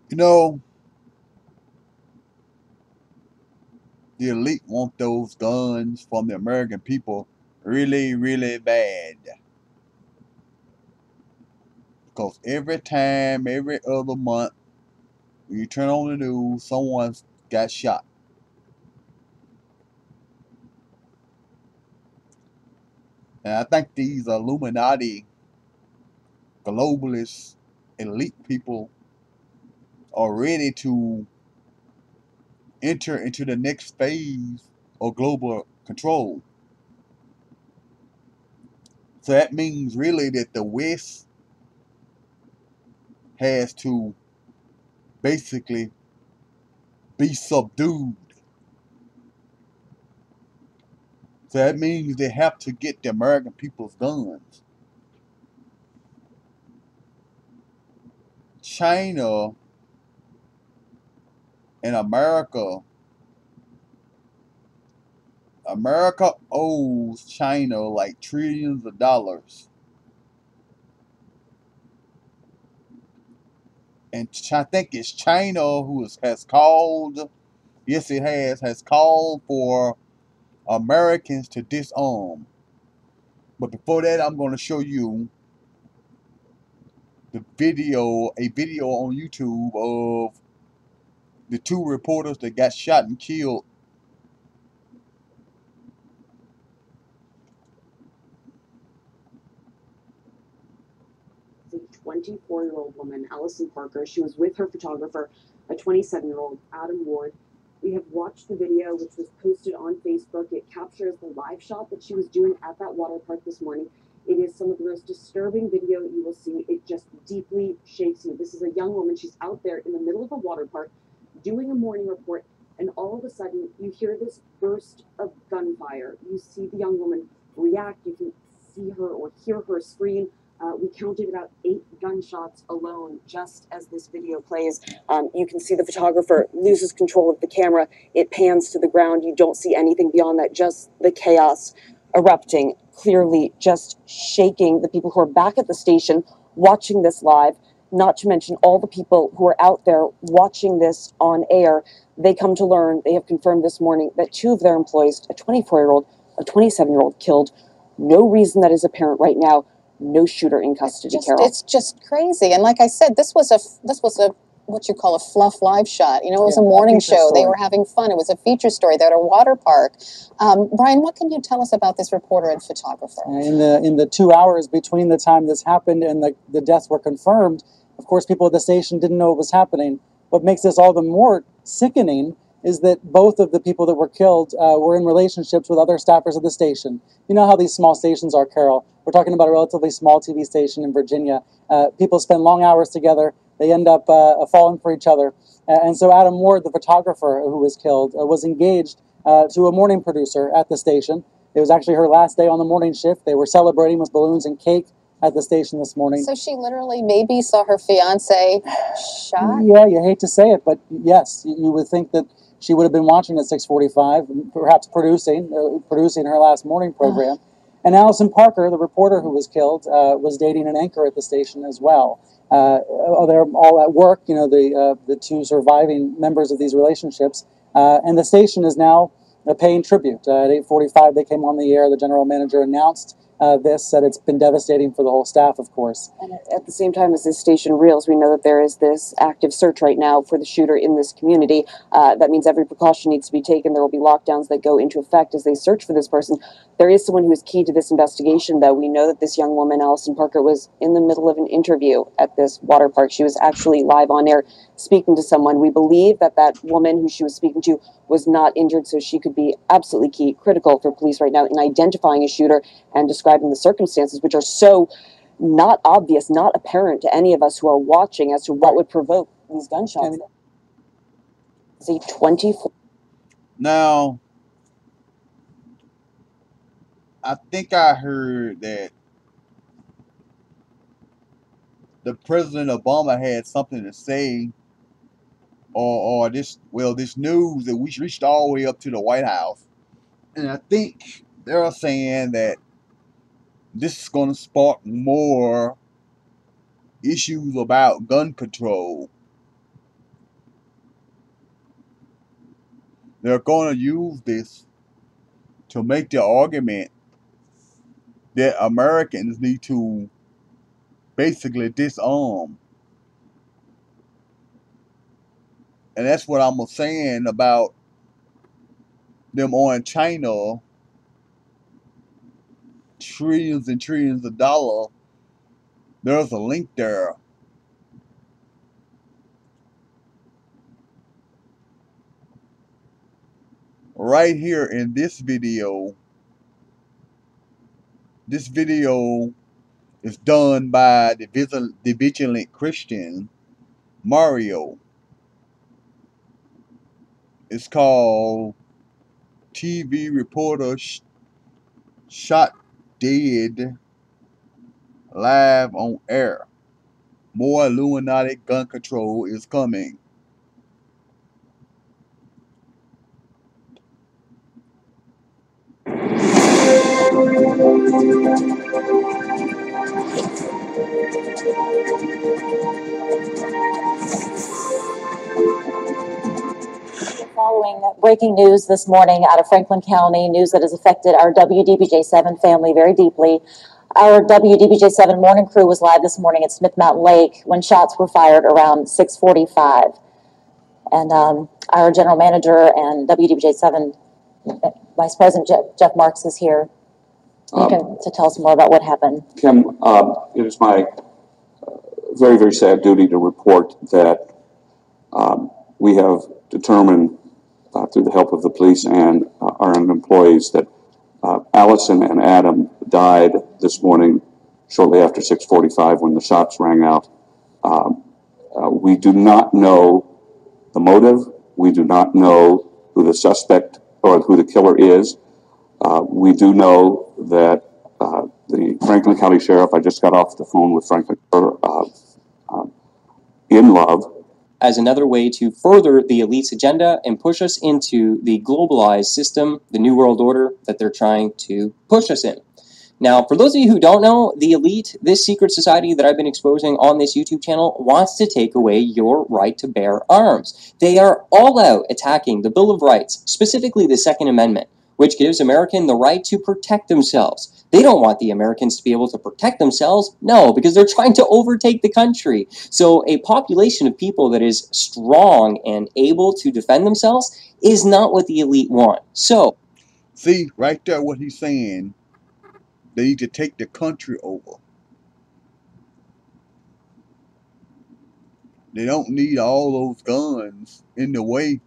You know, the elite want those guns from the American people really, really bad. Because every time, every other month, when you turn on the news, someone's got shot. And I think these Illuminati, globalist, elite people are ready to enter into the next phase of global control. So that means really that the West has to basically be subdued. So that means they have to get the American people's guns. China and America owes China like trillions of dollars. And I think it's China who has called, yes it has called for Americans to disarm. But before that, I'm going to show you a video on YouTube of the two reporters that got shot and killed. A 24-year-old woman, Allison Parker. She was with her photographer, a 27-year-old, Adam Ward. We have watched the video, which was posted on Facebook. It captures the live shot that she was doing at that water park this morning. It is some of the most disturbing video you will see. It just deeply shakes you. This is a young woman. She's out there in the middle of a water park doing a morning report, and all of a sudden you hear this burst of gunfire. You see the young woman react. You can see her or hear her scream. We counted about 8 gunshots alone just as this video plays. You can see the photographer loses control of the camera. It pans to the ground. You don't see anything beyond that, just the chaos erupting, clearly just shaking the people who are back at the station watching this live, not to mention all the people who are out there watching this on air. They come to learn, they have confirmed this morning, that 2 of their employees, a 24-year-old, a 27-year-old, killed. No reason that is apparent right now. No shooter in custody, Carol. It's just crazy. And like I said, this was a what you call a fluff live shot. You know, it was a morning show. They were having fun. It was a feature story. They're at a water park. Brian, what can you tell us about this reporter and photographer? In the 2 hours between the time this happened and the deaths were confirmed, of course, people at the station didn't know what was happening. What makes this all the more sickening is that both of the people that were killed were in relationships with other staffers of the station. You know how these small stations are, Carol. We're talking about a relatively small TV station in Virginia. People spend long hours together. They end up falling for each other. And so Adam Ward, the photographer who was killed, was engaged to a morning producer at the station. It was actually her last day on the morning shift. They were celebrating with balloons and cake at the station this morning. So she literally maybe saw her fiance shot? Yeah, you hate to say it, but yes, you would think that she would have been watching at 6:45, perhaps producing her last morning program. And Allison Parker, the reporter who was killed, was dating an anchor at the station as well. They're all at work, you know, the 2 surviving members of these relationships. And the station is now paying tribute. At 8:45, they came on the air. The general manager announced this, said it's been devastating for the whole staff, of course. And at the same time as this station reels, we know that there is this active search right now for the shooter in this community. That means every precaution needs to be taken. There will be lockdowns that go into effect as they search for this person. There is someone who is key to this investigation, though. We know that this young woman, Allison Parker, was in the middle of an interview at this water park. She was actually live on air speaking to someone. We believe that that woman who she was speaking to was not injured, so she could be absolutely key, critical for police right now in identifying a shooter and describing the circumstances, which are so not obvious, not apparent to any of us who are watching as to what would provoke these gunshots. See, 24. Now, I think I heard that the President Obama had something to say, or this news that we reached all the way up to the White House, and I think they're saying that this is going to spark more issues about gun control. they're going to use this to make the argument that Americans need to basically disarm. And that's what I'm saying about them on China, trillions and trillions of dollars. There's a link there. Right here in this video. This video is done by the vigilant Christian Mario. It's called TV Reporter Shot Dead Live on Air. More Illuminati gun control is coming. Following breaking news this morning out of Franklin County, news that has affected our WDBJ7 family very deeply. Our WDBJ7 morning crew was live this morning at Smith Mountain Lake when shots were fired around 6:45. And our general manager and WDBJ7 Vice President Jeff Marks is here to tell us more about what happened. Kim, it is my very, very sad duty to report that we have determined through the help of the police and our own employees that Allison and Adam died this morning shortly after 6:45 when the shots rang out. We do not know the motive. We do not know who the suspect or who the killer is. We do know that the Franklin County Sheriff, I just got off the phone with Franklin, in love. As another way to further the elite's agenda and push us into the globalized system, the New World Order that they're trying to push us in. Now, for those of you who don't know, the elite, this secret society that I've been exposing on this YouTube channel, wants to take away your right to bear arms. They are all out attacking the Bill of Rights, specifically the Second Amendment, which gives Americans the right to protect themselves. They don't want the Americans to be able to protect themselves. No, because they're trying to overtake the country. So a population of people that is strong and able to defend themselves is not what the elite want. So, see, right there what he's saying. They need to take the country over. They don't need all those guns in the way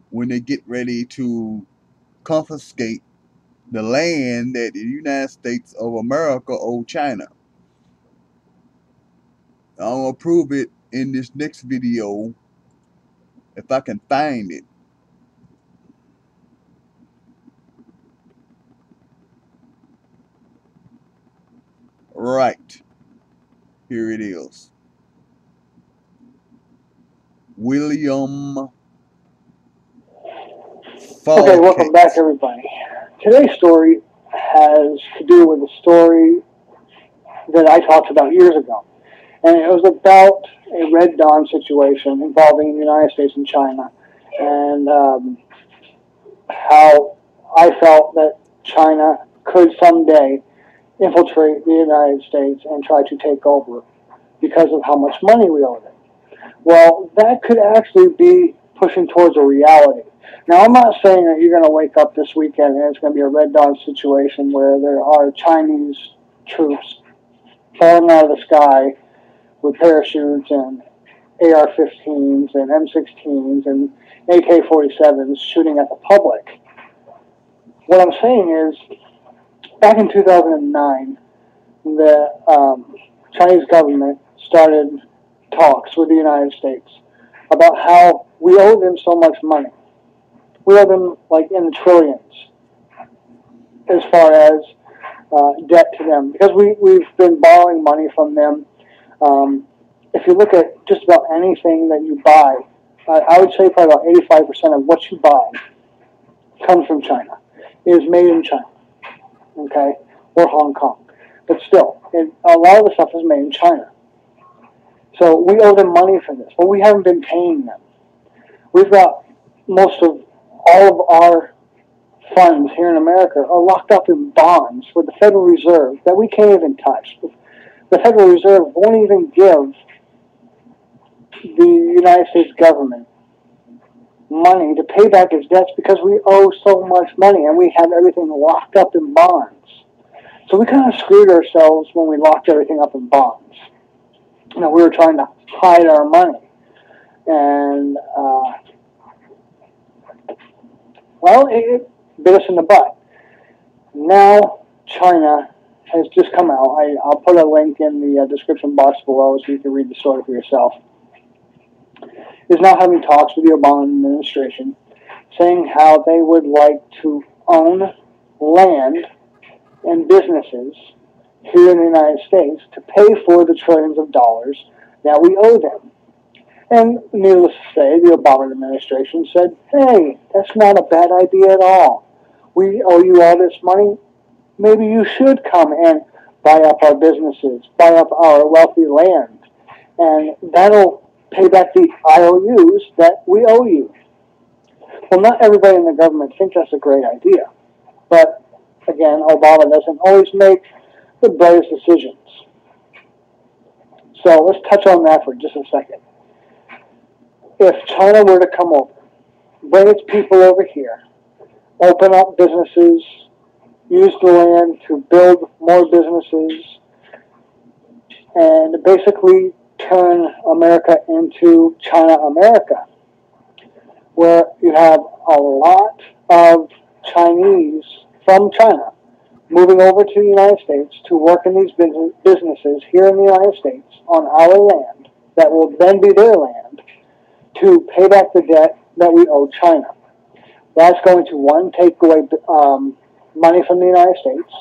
when they get ready to confiscate the land that the United States of America owe China. I'm going to prove it in this next video if I can find it. Right. Here it is. William Falk. Okay, welcome back, everybody. Today's story has to do with a story that I talked about years ago. And it was about a Red Dawn situation involving the United States and China. And how I felt that China could someday infiltrate the United States and try to take over because of how much money we owed it. Well, that could actually be pushing towards a reality. Now, I'm not saying that you're going to wake up this weekend and it's going to be a Red Dawn situation where there are Chinese troops falling out of the sky with parachutes and AR-15s and M16s and AK-47s shooting at the public. What I'm saying is, back in 2009, the Chinese government started talks with the United States about how we owe them so much money. We owe them like in the trillions as far as debt to them, because we've been borrowing money from them. If you look at just about anything that you buy, I would say probably about 85% of what you buy comes from China. It is made in China, okay, or Hong Kong. But still, a lot of the stuff is made in China. So we owe them money for this, but we haven't been paying them. We've got most of all of our funds here in America are locked up in bonds with the Federal Reserve that we can't even touch. The Federal Reserve won't even give the United States government money to pay back its debts because we owe so much money and we have everything locked up in bonds. So we kind of screwed ourselves when we locked everything up in bonds. Now we were trying to hide our money. And, well, it bit us in the butt. Now China has just come out. I'll put a link in the description box below so you can read the story for yourself. Is now having talks with the Obama administration, saying how they would like to own land and businesses here in the United States to pay for the trillions of dollars that we owe them. And needless to say, the Obama administration said, hey, that's not a bad idea at all. We owe you all this money. Maybe you should come and buy up our businesses, buy up our wealthy land, and that'll pay back the IOUs that we owe you. Well, not everybody in the government thinks that's a great idea. But, again, Obama doesn't always make the brightest decisions. So let's touch on that for just a second. If China were to come over, bring its people over here, open up businesses, use the land to build more businesses, and basically turn America into China America, where you have a lot of Chinese from China moving over to the United States to work in these businesses here in the United States on our land that will then be their land to pay back the debt that we owe China. That's going to, one, take away money from the United States.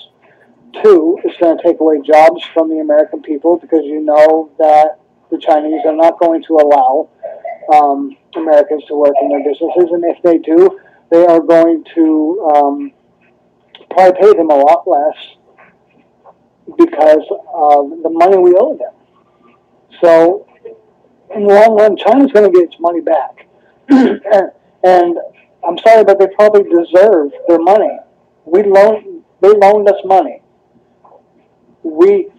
Two, it's going to take away jobs from the American people because you know that the Chinese are not going to allow Americans to work in their businesses, and if they do, they are going to probably pay them a lot less because of the money we owe them. So, in the long run, China's going to get its money back. And I'm sorry, but they probably deserve their money. They loaned us money. We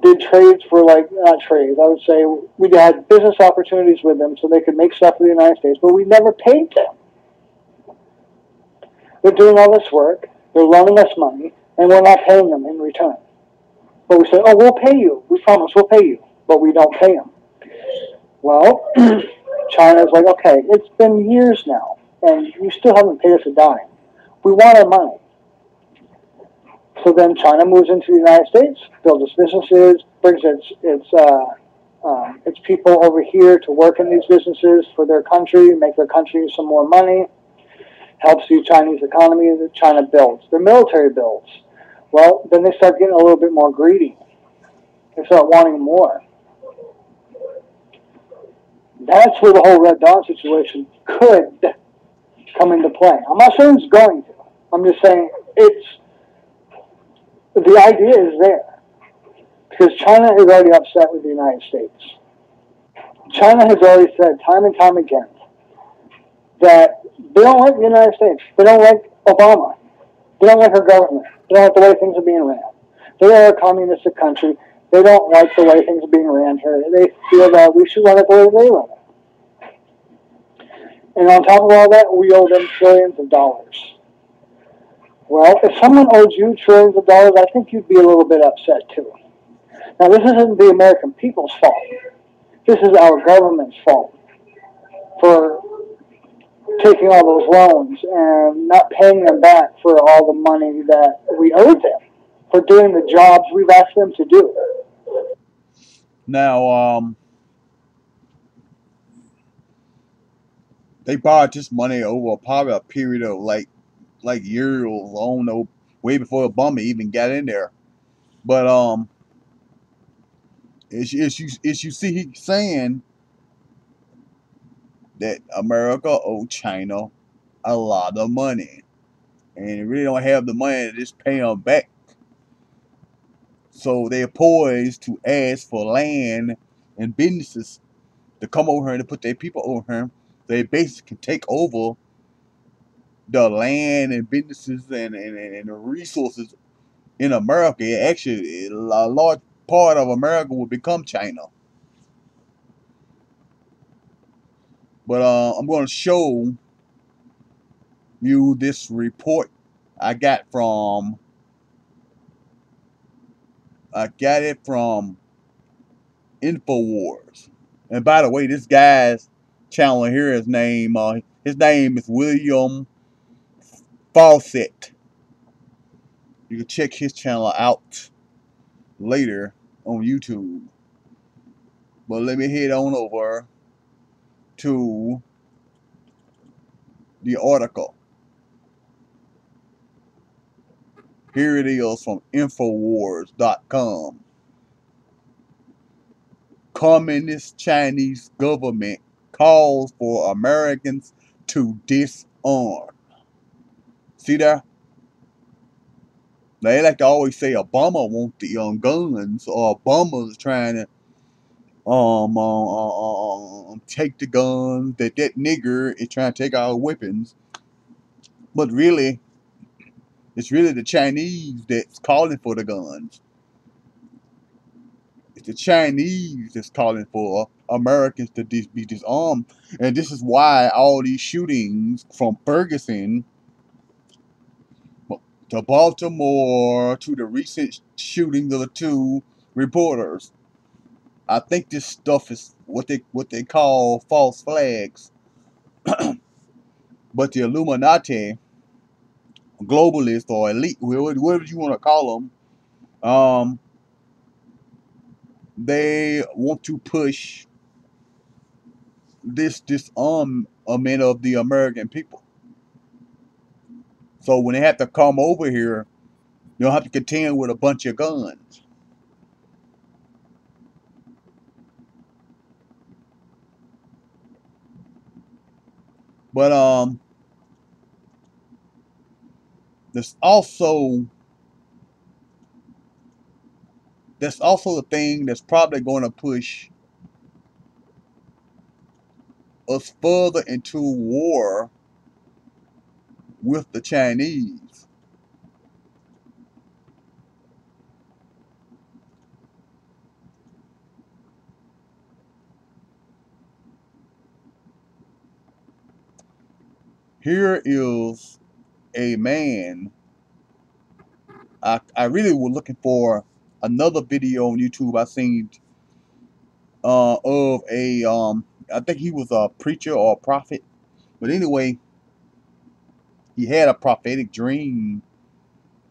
did trades for, not trades, I would say we had business opportunities with them so they could make stuff for the United States, but we never paid them. They're doing all this work, they're loaning us money, and we're not paying them in return. But we say, oh, we'll pay you, we promise we'll pay you, but we don't pay them. Well, China's like, okay, it's been years now, and you still haven't paid us a dime. We want our money. So then China moves into the United States, builds its businesses, brings its people over here to work in these businesses for their country, make their country some more money, helps the Chinese economy that China builds. Their military builds. Well, then they start getting a little bit more greedy. They start wanting more. That's where the whole Red Dawn situation could come into play. I'm not saying it's going to. I'm just saying the idea is there. Because China is already upset with the United States. China has already said time and time again that they don't like the United States. They don't like Obama. They don't like our government. They don't like the way things are being ran. They are a communistic country. They don't like the way things are being ran here. They feel that we should run it the way they run it. And on top of all that, we owe them trillions of dollars. Well, if someone owed you trillions of dollars, I think you'd be a little bit upset too. Now, this isn't the American people's fault. This is our government's fault for taking all those loans and not paying them back for all the money that we owe them for doing the jobs we've asked them to do. Now, they borrowed this money over probably a period of like years, I don't know, way before Obama even got in there. But as you see, he's saying that America owed China a lot of money, and they really don't have the money to just pay them back. So they're poised to ask for land and businesses to come over here and to put their people over here. They basically can take over the land and businesses and the resources in America, actually, a large part of America will become China. But I'm going to show you this report I got it from InfoWars. And by the way, this guy's channel here, his name is William Fawcett. You can check his channel out later on YouTube. But let me head on over to the article. Here it is from Infowars.com. Communist Chinese government calls for Americans to disarm. See there? They like to always say Obama wants the guns, or Obama's trying to take the guns, that nigger is trying to take our weapons. But really, it's really the Chinese that's calling for the guns. It's the Chinese that's calling for Americans to be disarmed. And this is why all these shootings from Ferguson to Baltimore to the recent shootings of the two reporters. I think this stuff is what they call false flags. But the Illuminati, globalists or elite, whatever you want to call them, they want to push this disarmament of the American people. So when they have to come over here, they'll have to contend with a bunch of guns. But there's also the thing that's probably going to push us further into war with the Chinese. Here is a man. I really was looking for another video on YouTube I seen of a I think he was a preacher or a prophet. But anyway, he had a prophetic dream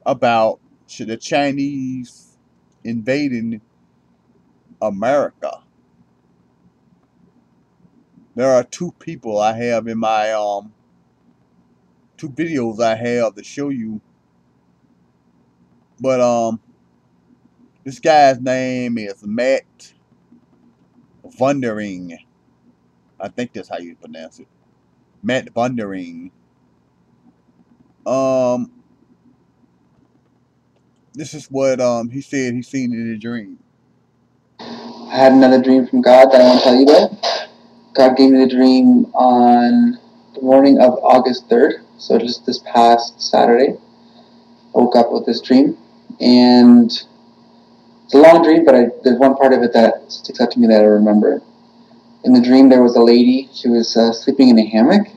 about the Chinese invading America. There are two people I have in my two videos I have to show you. But this guy's name is Matt Vundering. I think that's how you pronounce it. Matt Vundering. This is what he said he seen in a dream. I had another dream from God that I want to tell you about. God gave me the dream on the morning of August 3rd, so just this past Saturday. I woke up with this dream, and it's a long dream, but there's one part of it that sticks out to me that I remember. In the dream, there was a lady. She was sleeping in a hammock,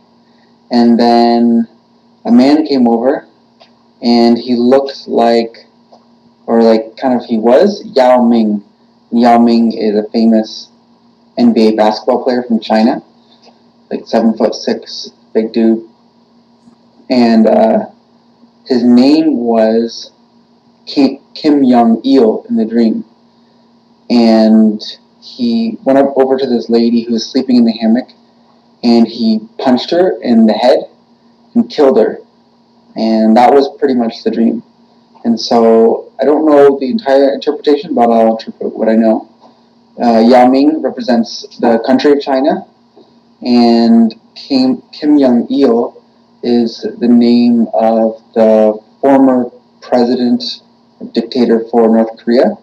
and then a man came over, and he looked like, or like kind of he was, Yao Ming. Yao Ming is a famous NBA basketball player from China, like 7'6", big dude. And his name was Kim Jong-il in the dream. And he went up over to this lady who was sleeping in the hammock, and he punched her in the head and killed her. And that was pretty much the dream. And so I don't know the entire interpretation, but I'll interpret what I know. Yao Ming represents the country of China, and Kim Jong-il is the name of the former president, dictator for North Korea.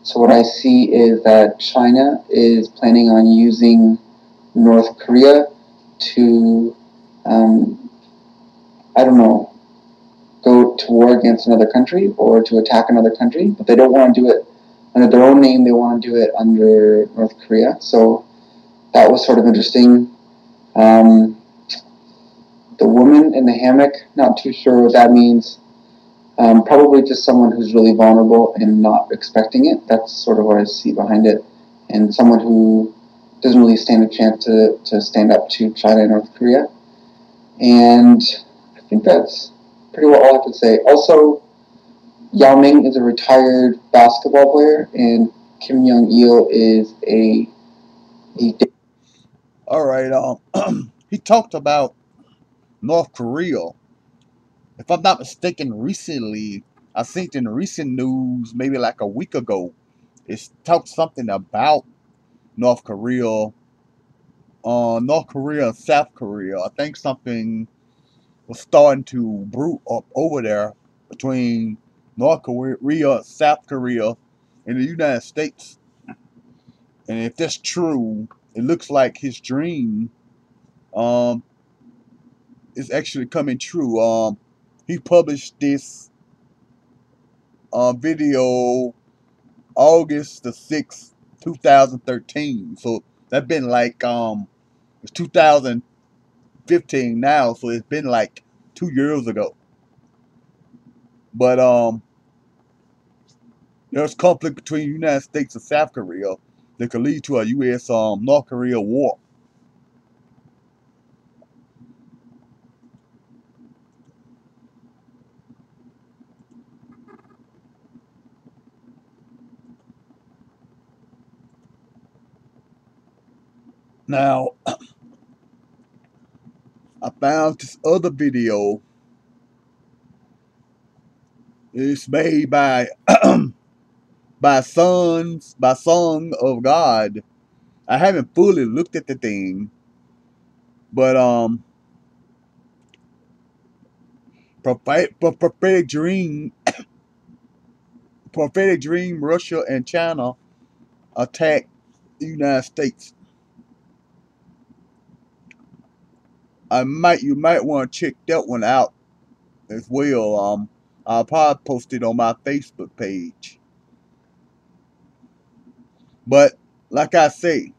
So what I see is that China is planning on using North Korea to I don't know, go to war against another country or to attack another country, but they don't want to do it under their own name. They want to do it under North Korea. So that was sort of interesting. The woman in the hammock, not too sure what that means. Probably just someone who's really vulnerable and not expecting it. That's sort of what I see behind it. And someone who doesn't really stand a chance to stand up to China and North Korea. And I think that's pretty well all I have to say. Also, Yao Ming is a retired basketball player, and Kim Jong-il is a All right. He talked about North Korea. If I'm not mistaken, recently, I think in recent news, maybe like a week ago, it talked something about North Korea, North Korea and South Korea. I think something was starting to brew up over there between North Korea, South Korea, and the United States. And if that's true, it looks like his dream um, is actually coming true. He published this video August the 6th, 2013. So that's been like it's 2015 now, so it's been like 2 years ago. But there's conflict between the United States and South Korea that could lead to a U.S. North Korea war. Now, I found this other video. It's made by by Son of God. I haven't fully looked at the thing, but prophetic dream, prophetic dream. Russia and China attack the United States. You might want to check that one out as well. I'll probably post it on my Facebook page. But like I say,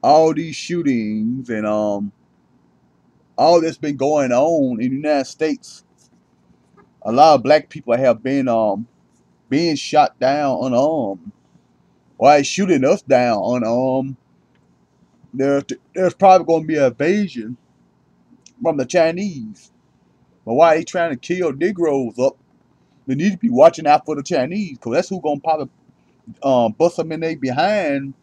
all these shootings and all that's been going on in the United States, a lot of black people have been being shot down unarmed. Why shooting us down unarmed? There's probably going to be an invasion from the Chinese. But why they trying to kill Negroes up? They need to be watching out for the Chinese, because that's who's going to probably bust them in their behind.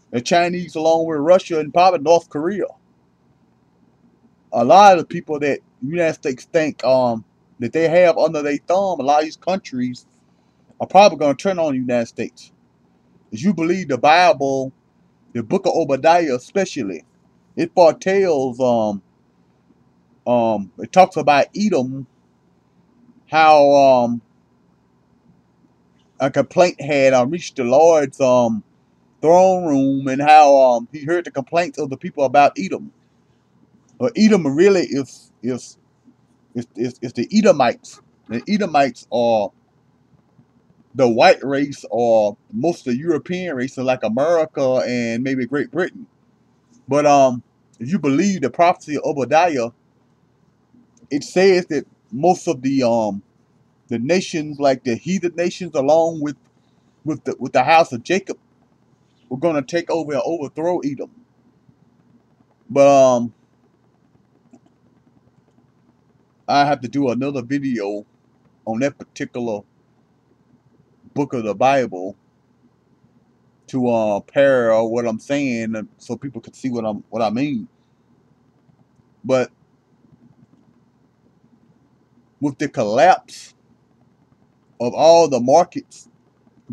The Chinese along with Russia and probably North Korea. A lot of the people that the United States think that they have under their thumb, a lot of these countries are probably going to turn on the United States. If you believe the Bible, the book of Obadiah especially, it foretells it talks about Edom, how a complaint had reached the Lord's throne room, and how he heard the complaints of the people about Edom. But Edom really is the Edomites. The Edomites are the white race, or most of the European races like America and maybe Great Britain. But if you believe the prophecy of Obadiah, it says that most of the nations, like the heathen nations, along with the house of Jacob, were gonna take over and overthrow Edom. But I have to do another video on that particular book of the Bible to parallel what I'm saying, so people can see what I mean. But with the collapse of all the markets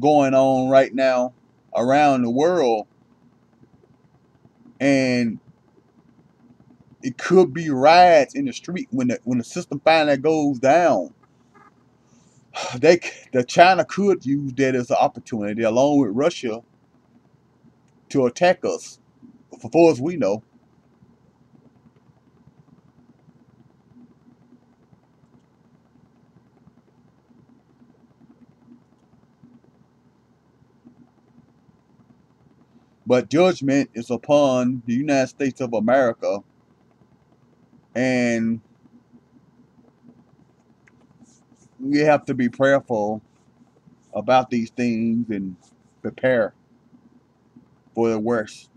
going on right now around the world, and it could be riots in the street when the system finally goes down. The China could use that as an opportunity, along with Russia, to attack us. For far as we know. But judgment is upon the United States of America, and we have to be prayerful about these things and prepare for the worst.